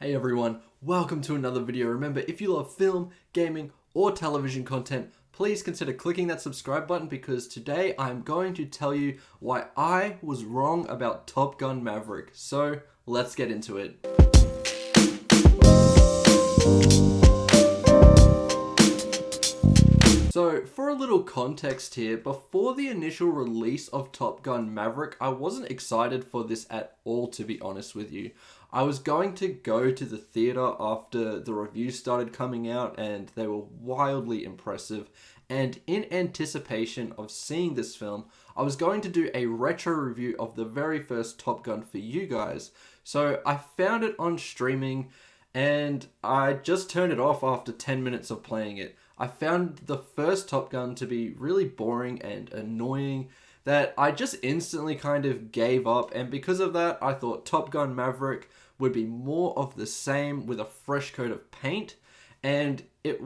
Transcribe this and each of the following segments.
Hey everyone, welcome to another video. Remember, if you love film, gaming, or television content, please consider clicking that subscribe button because today I'm going to tell you why I was wrong about Top Gun Maverick. So, let's get into it. So, for a little context here, before the initial release of Top Gun Maverick, I wasn't excited for this at all, to be honest with you. I was going to go to the theater after the reviews started coming out and they were wildly impressive. And in anticipation of seeing this film, I was going to do a retro review of the very first Top Gun for you guys. So I found it on streaming and I just turned it off after 10 minutes of playing it. I found the first Top Gun to be really boring and annoying that I just instantly kind of gave up, and because of that I thought Top Gun Maverick would be more of the same with a fresh coat of paint, and it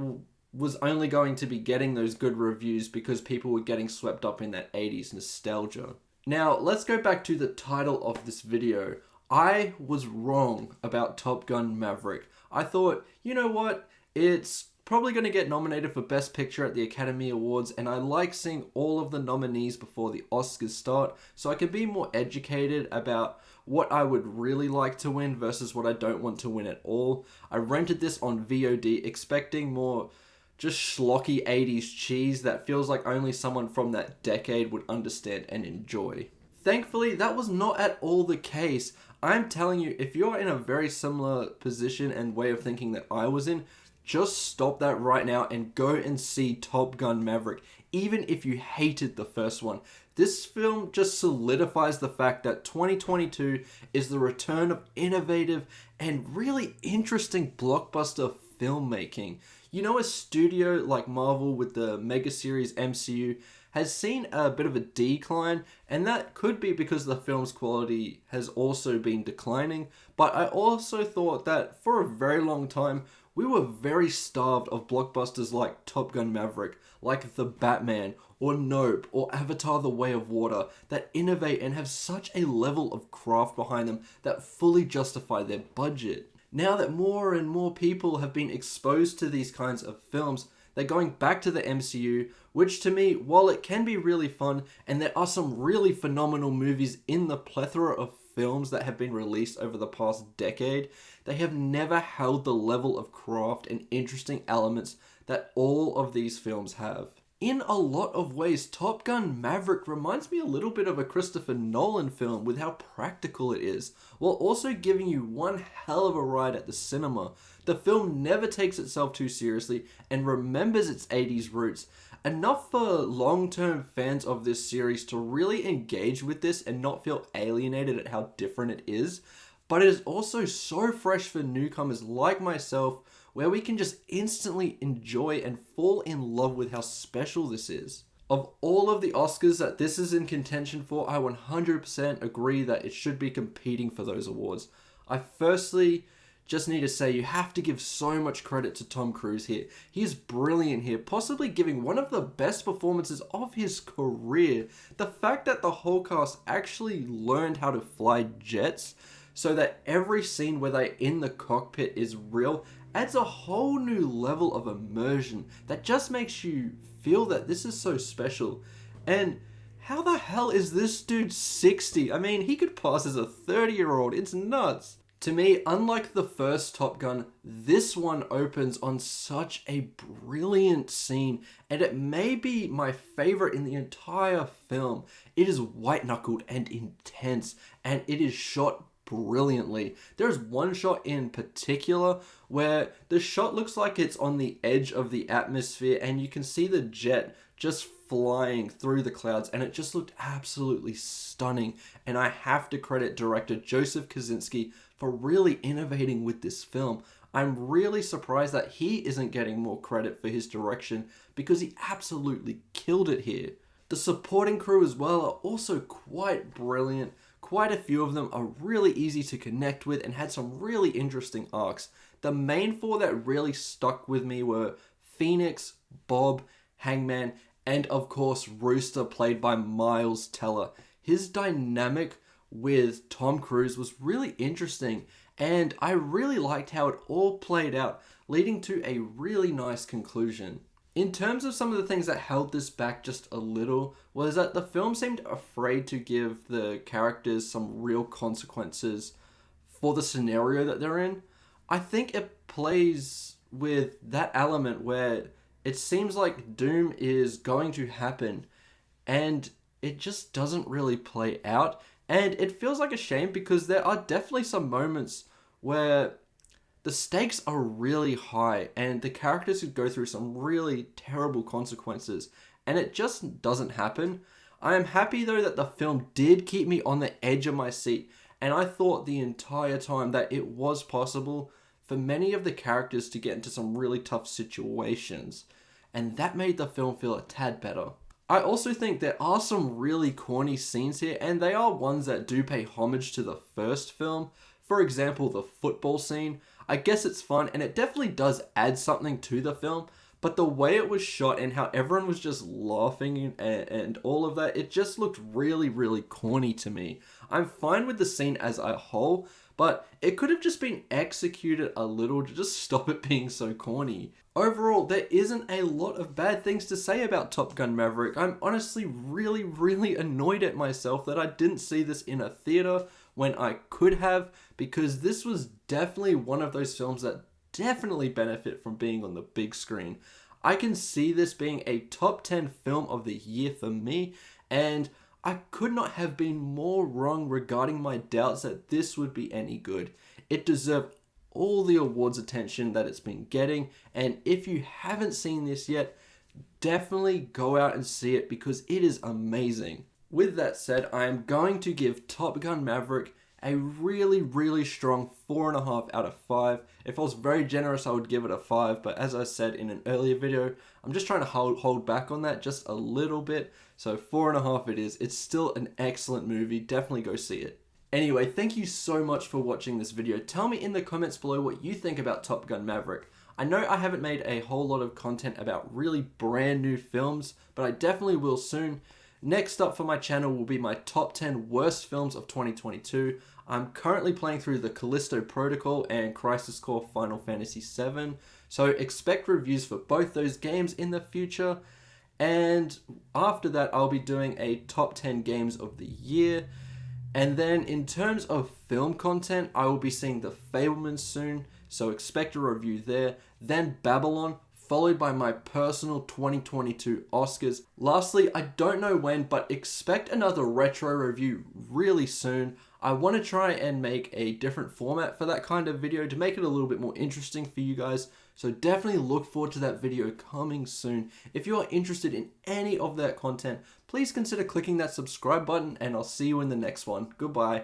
was only going to be getting those good reviews because people were getting swept up in that 80s nostalgia. Now let's go back to the title of this video. I was wrong about Top Gun Maverick. I thought, you know what, it's probably going to get nominated for Best Picture at the Academy Awards, and I like seeing all of the nominees before the Oscars start so I can be more educated about what I would really like to win versus what I don't want to win at all. I rented this on VOD expecting more just schlocky 80s cheese that feels like only someone from that decade would understand and enjoy. Thankfully, that was not at all the case. I'm telling you, if you're in a very similar position and way of thinking that I was in, just stop that right now and go and see Top Gun Maverick, even if you hated the first one. This film just solidifies the fact that 2022 is the return of innovative and really interesting blockbuster filmmaking. You know, a studio like Marvel with the mega series MCU has seen a bit of a decline, and that could be because the film's quality has also been declining, but I also thought that for a very long time we were very starved of blockbusters like Top Gun Maverick, like The Batman, or Nope, or Avatar: The Way of Water, that innovate and have such a level of craft behind them that fully justify their budget. Now that more and more people have been exposed to these kinds of films, they're going back to the MCU, which to me, while it can be really fun, and there are some really phenomenal movies in the plethora of films that have been released over the past decade, they have never held the level of craft and interesting elements that all of these films have. In a lot of ways, Top Gun Maverick reminds me a little bit of a Christopher Nolan film with how practical it is, while also giving you one hell of a ride at the cinema. The film never takes itself too seriously and remembers its 80s roots, enough for long-term fans of this series to really engage with this and not feel alienated at how different it is, but it is also so fresh for newcomers like myself, where we can just instantly enjoy and fall in love with how special this is. Of all of the Oscars that this is in contention for, I 100% agree that it should be competing for those awards. I firstly just need to say you have to give so much credit to Tom Cruise here. He is brilliant here, possibly giving one of the best performances of his career. The fact that the whole cast actually learned how to fly jets so that every scene where they're in the cockpit is real adds a whole new level of immersion that just makes you feel that this is so special. And how the hell is this dude 60? I mean, he could pass as a 30-year-old. It's nuts. To me, unlike the first Top Gun, this one opens on such a brilliant scene, and it may be my favorite in the entire film. It is white-knuckled and intense, and it is shot brilliantly. There's one shot in particular where the shot looks like it's on the edge of the atmosphere and you can see the jet just flying through the clouds, and it just looked absolutely stunning. And I have to credit director Joseph Kosinski for really innovating with this film. I'm really surprised that he isn't getting more credit for his direction because he absolutely killed it here. The supporting crew as well are also quite brilliant. Quite a few of them are really easy to connect with and had some really interesting arcs. The main four that really stuck with me were Phoenix, Bob, Hangman, and of course Rooster, played by Miles Teller. His dynamic with Tom Cruise was really interesting, and I really liked how it all played out, leading to a really nice conclusion. In terms of some of the things that held this back just a little, was that the film seemed afraid to give the characters some real consequences for the scenario that they're in. I think it plays with that element where it seems like doom is going to happen and it just doesn't really play out. And it feels like a shame because there are definitely some moments where the stakes are really high and the characters could go through some really terrible consequences, and it just doesn't happen. I am happy though that the film did keep me on the edge of my seat, and I thought the entire time that it was possible for many of the characters to get into some really tough situations, and that made the film feel a tad better. I also think there are some really corny scenes here, and they are ones that do pay homage to the first film. For example, the football scene. I guess it's fun, and it definitely does add something to the film, but the way it was shot and how everyone was just laughing and all of that, it just looked really, really corny to me. I'm fine with the scene as a whole, but it could have just been executed a little to just stop it being so corny. Overall, there isn't a lot of bad things to say about Top Gun Maverick. I'm honestly really, really annoyed at myself that I didn't see this in a theater when I could have, because this was definitely one of those films that definitely benefit from being on the big screen. I can see this being a top 10 film of the year for me, and I could not have been more wrong regarding my doubts that this would be any good. It deserved all the awards attention that it's been getting, and if you haven't seen this yet, definitely go out and see it because it is amazing. With that said, I am going to give Top Gun Maverick a really, really strong 4.5 out of 5. If I was very generous, I would give it a 5, but as I said in an earlier video, I'm just trying to hold back on that just a little bit. So 4.5 it is. It's still an excellent movie. Definitely go see it. Anyway, thank you so much for watching this video. Tell me in the comments below what you think about Top Gun Maverick. I know I haven't made a whole lot of content about really brand new films, but I definitely will soon. Next up for my channel will be my top 10 worst films of 2022. I'm currently playing through the Callisto Protocol and Crisis Core Final Fantasy VII, so expect reviews for both those games in the future. And after that, I'll be doing a top 10 games of the year. And then in terms of film content, I will be seeing the Fabelmans soon, so expect a review there. Then Babylon, followed by my personal 2022 Oscars. Lastly, I don't know when, but expect another retro review really soon. I want to try and make a different format for that kind of video to make it a little bit more interesting for you guys. So definitely look forward to that video coming soon. If you are interested in any of that content, please consider clicking that subscribe button, and I'll see you in the next one. Goodbye.